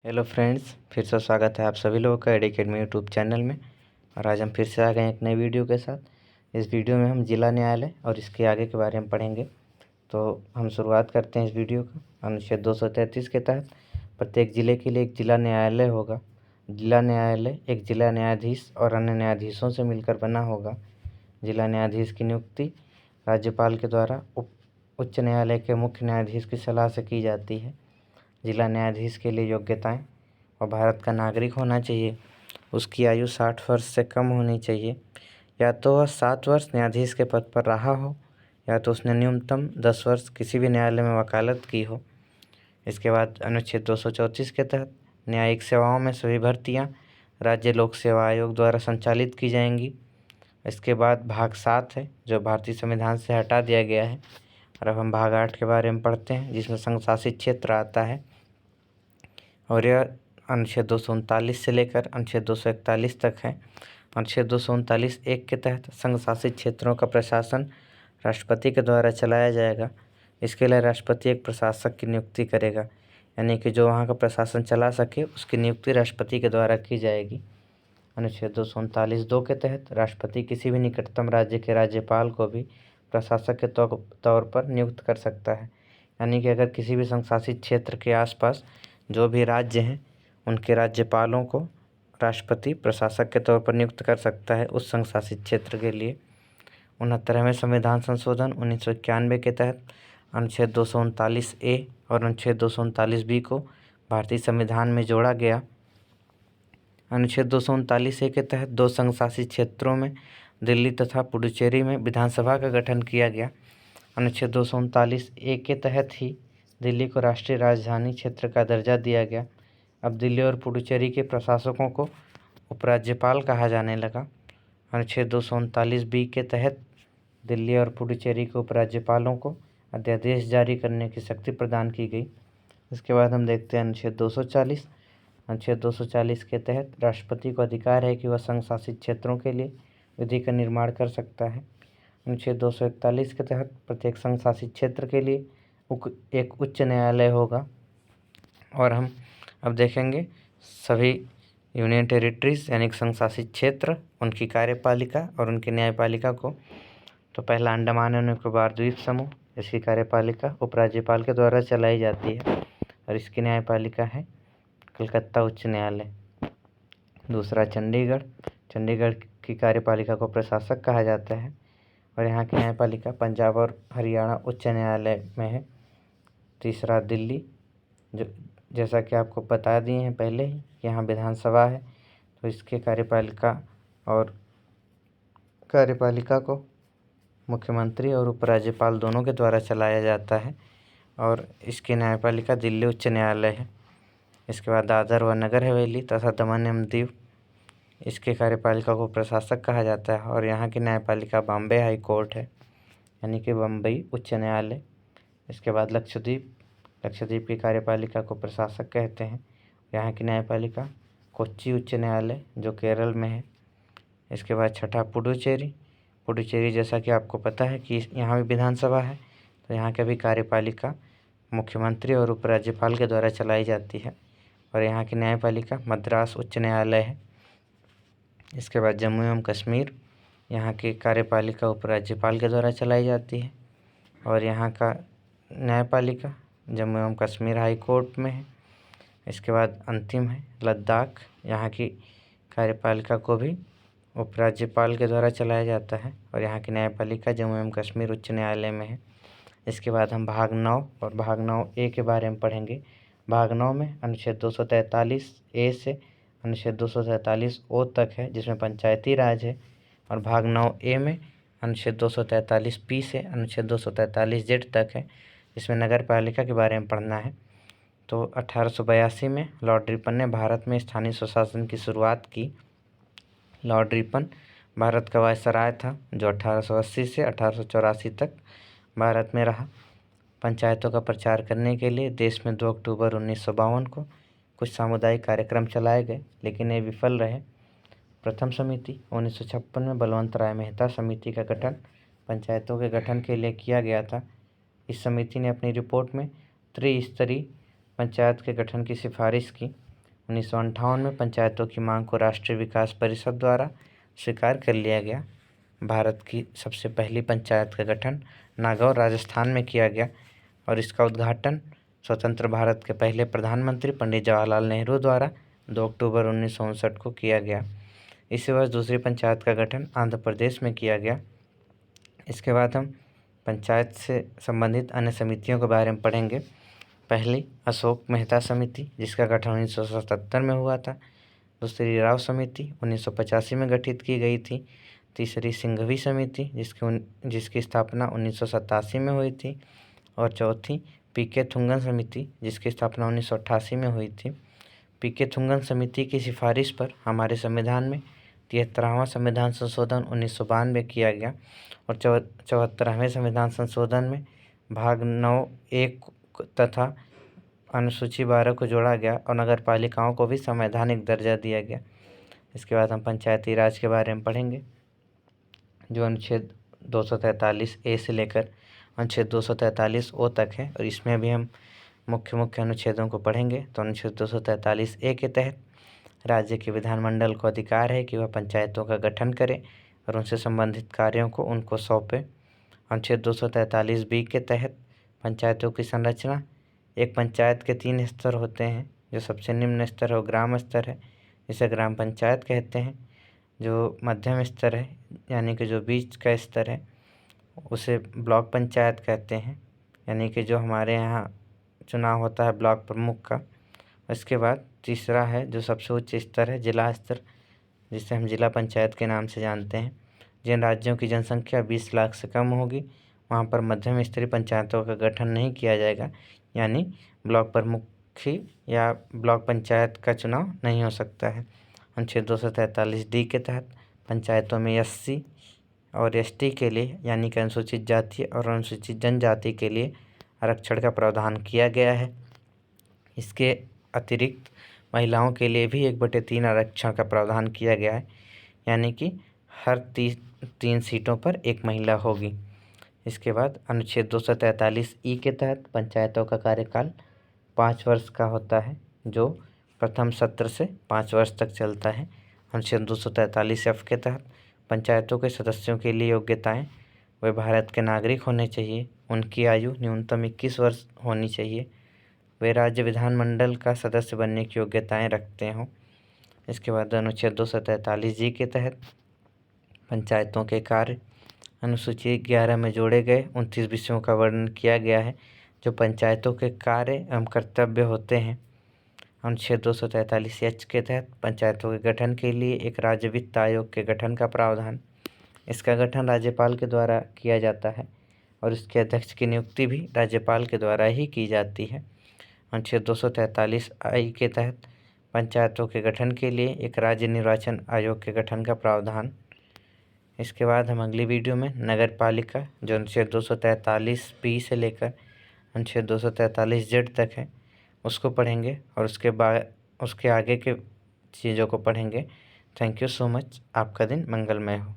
Hello friends, फिर से स्वागत है आप सभी लोगों का एडी अकेडमी यूट्यूब चैनल में। और आज हम फिर से आ गए हैं एक नई वीडियो के साथ। इस वीडियो में हम जिला न्यायालय और इसके आगे के बारे में पढ़ेंगे। तो हम शुरुआत करते हैं इस वीडियो का। अनुच्छेद 233 के तहत प्रत्येक जिले के लिए एक जिला न्यायालय होगा। जिला न्यायालय एक जिला न्यायाधीश और अन्य न्यायाधीशों से मिलकर बना होगा। जिला न्यायाधीश की नियुक्ति राज्यपाल के द्वारा उच्च न्यायालय के मुख्य न्यायाधीश की सलाह से की जाती है। जिला न्यायाधीश के लिए योग्यताएं और भारत का नागरिक होना चाहिए, उसकी आयु 60 वर्ष से कम होनी चाहिए, या तो वह 7 वर्ष न्यायाधीश के पद पर रहा हो, या तो उसने न्यूनतम 10 वर्ष किसी भी न्यायालय में वकालत की हो। इसके बाद अनुच्छेद 234 के तहत न्यायिक सेवाओं में सभी भर्तियां राज्य लोक सेवा आयोग द्वारा संचालित की जाएंगी। इसके बाद भाग 7 है, जो भारतीय संविधान से हटा दिया गया है। और अब हम भाग 8 के बारे में पढ़ते हैं, जिसमें संघ शासित क्षेत्र आता है। और यह अनुच्छेद 239 से लेकर अनुच्छेद 241 तक है। अनुच्छेद 239 1 के तहत संघ शासित क्षेत्रों का प्रशासन राष्ट्रपति के द्वारा चलाया जाएगा। इसके लिए राष्ट्रपति एक प्रशासक की नियुक्ति करेगा, यानी कि जो वहाँ का प्रशासन चला सके उसकी नियुक्ति राष्ट्रपति के द्वारा की जाएगी। अनुच्छेद 239 2 के तहत राष्ट्रपति किसी भी निकटतम राज्य के राज्यपाल को भी प्रशासक के तौर पर नियुक्त कर सकता है। यानी कि अगर किसी भी संघ शासित क्षेत्र के आसपास जो भी राज्य हैं उनके राज्यपालों को राष्ट्रपति प्रशासक के तौर पर नियुक्त कर सकता है उस संघ शासित क्षेत्र के लिए। 69वें संविधान संशोधन 1991 के तहत अनुच्छेद 239 ए और अनुच्छेद 239 बी को भारतीय संविधान में जोड़ा गया। अनुच्छेद 239 ए के तहत 2 संघ शासित क्षेत्रों में दिल्ली तथा पुडुचेरी में विधानसभा का गठन किया गया। अनुच्छेद 239 ए के तहत ही दिल्ली को राष्ट्रीय राजधानी क्षेत्र का दर्जा दिया गया। अब दिल्ली और पुडुचेरी के प्रशासकों को उपराज्यपाल कहा जाने लगा। अनुच्छेद 239 बी के तहत दिल्ली और पुडुचेरी के उपराज्यपालों को अध्यादेश जारी करने की शक्ति प्रदान की गई। इसके बाद हम देखते हैं अनुच्छेद 240। अनुच्छेद 240 के तहत राष्ट्रपति को अधिकार है कि वह संघ शासित क्षेत्रों के लिए विधि का निर्माण कर सकता है। अनुच्छेद 241 के तहत प्रत्येक संघ शासित क्षेत्र के लिए एक उच्च न्यायालय होगा। और हम अब देखेंगे सभी यूनियन टेरिटरीज यानी संघ शासित क्षेत्र, उनकी कार्यपालिका और उनकी न्यायपालिका को। तो पहला अंडमान और निकोबार द्वीप समूह, इसकी कार्यपालिका उपराज्यपाल के द्वारा चलाई जाती है और इसकी न्यायपालिका है कलकत्ता उच्च न्यायालय। दूसरा चंडीगढ़, चंडीगढ़ की कार्यपालिका को प्रशासक कहा जाता है और यहाँ की न्यायपालिका पंजाब और हरियाणा उच्च न्यायालय में है। तीसरा दिल्ली, जो जैसा कि आपको बता दिए हैं पहले ही, यहाँ विधानसभा है, तो इसके कार्यपालिका को मुख्यमंत्री और उपराज्यपाल दोनों के द्वारा चलाया जाता है और इसकी न्यायपालिका दिल्ली उच्च न्यायालय है। इसके बाद दादर व नगर हवेली तथा दमन एवं दीव, इसके कार्यपालिका को प्रशासक कहा जाता है और यहाँ की न्यायपालिका बॉम्बे हाई कोर्ट है, यानी कि बम्बई उच्च न्यायालय। इसके बाद लक्षद्वीप, लक्षद्वीप की कार्यपालिका को प्रशासक कहते हैं। यहाँ की न्यायपालिका कोच्चि उच्च न्यायालय जो केरल में है। इसके बाद छठा पुडुचेरी, पुडुचेरी जैसा कि आपको पता है कि यहाँ भी विधानसभा है, तो यहाँ की भी कार्यपालिका मुख्यमंत्री और उपराज्यपाल के द्वारा चलाई जाती है और यहाँ की न्यायपालिका मद्रास उच्च न्यायालय है। इसके बाद जम्मू एवं कश्मीर, यहाँ की कार्यपालिका उपराज्यपाल के द्वारा चलाई जाती है और यहाँ का न्यायपालिका जम्मू एवं कश्मीर हाई कोर्ट में है। इसके बाद अंतिम है लद्दाख, यहाँ की कार्यपालिका को भी उपराज्यपाल के द्वारा चलाया जाता है और यहाँ की न्यायपालिका जम्मू एवं कश्मीर उच्च न्यायालय में है। इसके बाद हम भाग 9 और भाग 9 ए के बारे में पढ़ेंगे। भाग 9 में अनुच्छेद 243 ए से अनुच्छेद 243 ओ तक है, जिसमें पंचायती राज है। और भाग 9 ए में अनुच्छेद 243 पी से अनुच्छेद 243 जेड तक है, जिसमें नगर पालिका के बारे में पढ़ना है। तो 1882 में लॉर्ड रिपन ने भारत में स्थानीय स्वशासन की शुरुआत की। लॉर्ड रिपन भारत का वायसराय था जो 1880 से 1884 तक भारत में रहा। पंचायतों का प्रचार करने के लिए देश में 2 अक्टूबर 1952 को कुछ सामुदायिक कार्यक्रम चलाए गए, लेकिन ये विफल रहे। प्रथम समिति 1956 में बलवंत राय मेहता समिति का गठन पंचायतों के गठन के लिए किया गया था। इस समिति ने अपनी रिपोर्ट में त्रिस्तरीय पंचायत के गठन की सिफारिश की। 1958 में पंचायतों की मांग को राष्ट्रीय विकास परिषद द्वारा स्वीकार कर लिया गया। भारत की सबसे पहली पंचायत का गठन नागौर राजस्थान में किया गया और इसका उद्घाटन स्वतंत्र भारत के पहले प्रधानमंत्री पंडित जवाहरलाल नेहरू द्वारा 2 अक्टूबर 1959 को किया गया। इसी वर्ष दूसरी पंचायत का गठन आंध्र प्रदेश में किया गया। इसके बाद हम पंचायत से संबंधित अन्य समितियों के बारे में पढ़ेंगे। पहली अशोक मेहता समिति, जिसका गठन 1977 में हुआ था। दूसरी राव समिति 1985 में गठित की गई थी। तीसरी सिंघवी समिति, जिसकी स्थापना 1987 में हुई थी। और चौथी पीके थुंगन समिति, जिसकी स्थापना 1988 में हुई थी। पीके थुंगन समिति की सिफारिश पर हमारे संविधान में 73वां संविधान संशोधन 1992 किया गया और 74वें संविधान संशोधन में भाग 9(1) तथा अनुसूची 12 को जोड़ा गया और नगर पालिकाओं को भी संवैधानिक दर्जा दिया गया। इसके बाद हम पंचायती राज के बारे में पढ़ेंगे, जो अनुच्छेद 243A से लेकर अनुच्छेद 243O तक है और इसमें भी हम मुख्य अनुच्छेदों को पढ़ेंगे। तो अनुच्छेद 243A के तहत राज्य के विधानमंडल को अधिकार है कि वह पंचायतों का गठन करे और उनसे संबंधित कार्यों को उनको सौंपे। अनुच्छेद 243B के तहत पंचायतों की संरचना, एक पंचायत के 3 स्तर होते हैं। जो सबसे निम्न स्तर है वो ग्राम स्तर है, जिसे ग्राम पंचायत कहते हैं। जो मध्यम स्तर है यानी कि जो बीच का स्तर है उसे ब्लॉक पंचायत कहते हैं, यानी कि जो हमारे यहाँ चुनाव होता है ब्लॉक प्रमुख का। इसके बाद तीसरा है जो सबसे उच्च स्तर है, जिला स्तर, जिसे हम जिला पंचायत के नाम से जानते हैं। जिन राज्यों की जनसंख्या 20 लाख से कम होगी वहाँ पर मध्यम स्तरीय पंचायतों का गठन नहीं किया जाएगा, यानी ब्लॉक प्रमुखी या ब्लॉक पंचायत का चुनाव नहीं हो सकता है। अनुच्छेद 243D के तहत पंचायतों में SC और ST के लिए यानी कि अनुसूचित जाति और अनुसूचित जनजाति के लिए आरक्षण का प्रावधान किया गया है। इसके अतिरिक्त महिलाओं के लिए भी 1/3 आरक्षण का प्रावधान किया गया है, यानी कि हर 3 सीटों पर एक महिला होगी। इसके बाद अनुच्छेद 243E के तहत पंचायतों का कार्यकाल 5 वर्ष का होता है, जो प्रथम सत्र से 5 वर्ष तक चलता है। अनुच्छेद 243F के तहत पंचायतों के सदस्यों के लिए योग्यताएं, वे भारत के नागरिक होने चाहिए, उनकी आयु न्यूनतम 21 वर्ष होनी चाहिए, वे राज्य विधानमंडल का सदस्य बनने की योग्यताएं रखते हों। इसके बाद अनुच्छेद 243G के तहत पंचायतों के कार्य अनुसूची 11 में जोड़े गए 29 विषयों का वर्णन किया गया है, जो पंचायतों के कार्य एवं कर्तव्य होते हैं। अनुच्छेद 243H के तहत पंचायतों के गठन के लिए एक राज्य वित्त आयोग के गठन का प्रावधान। इसका गठन राज्यपाल के द्वारा किया जाता है और इसके अध्यक्ष की नियुक्ति भी राज्यपाल के द्वारा ही की जाती है। अनुच्छेद 243I के तहत पंचायतों के गठन के लिए एक राज्य निर्वाचन आयोग के गठन का प्रावधान। इसके बाद हम अगली वीडियो में नगर पालिका, जो अनुच्छेद 243B से लेकर अनुच्छेद 243Z तक है, उसको पढ़ेंगे और उसके आगे के चीज़ों को पढ़ेंगे। Thank you so much. आपका दिन मंगलमय हो।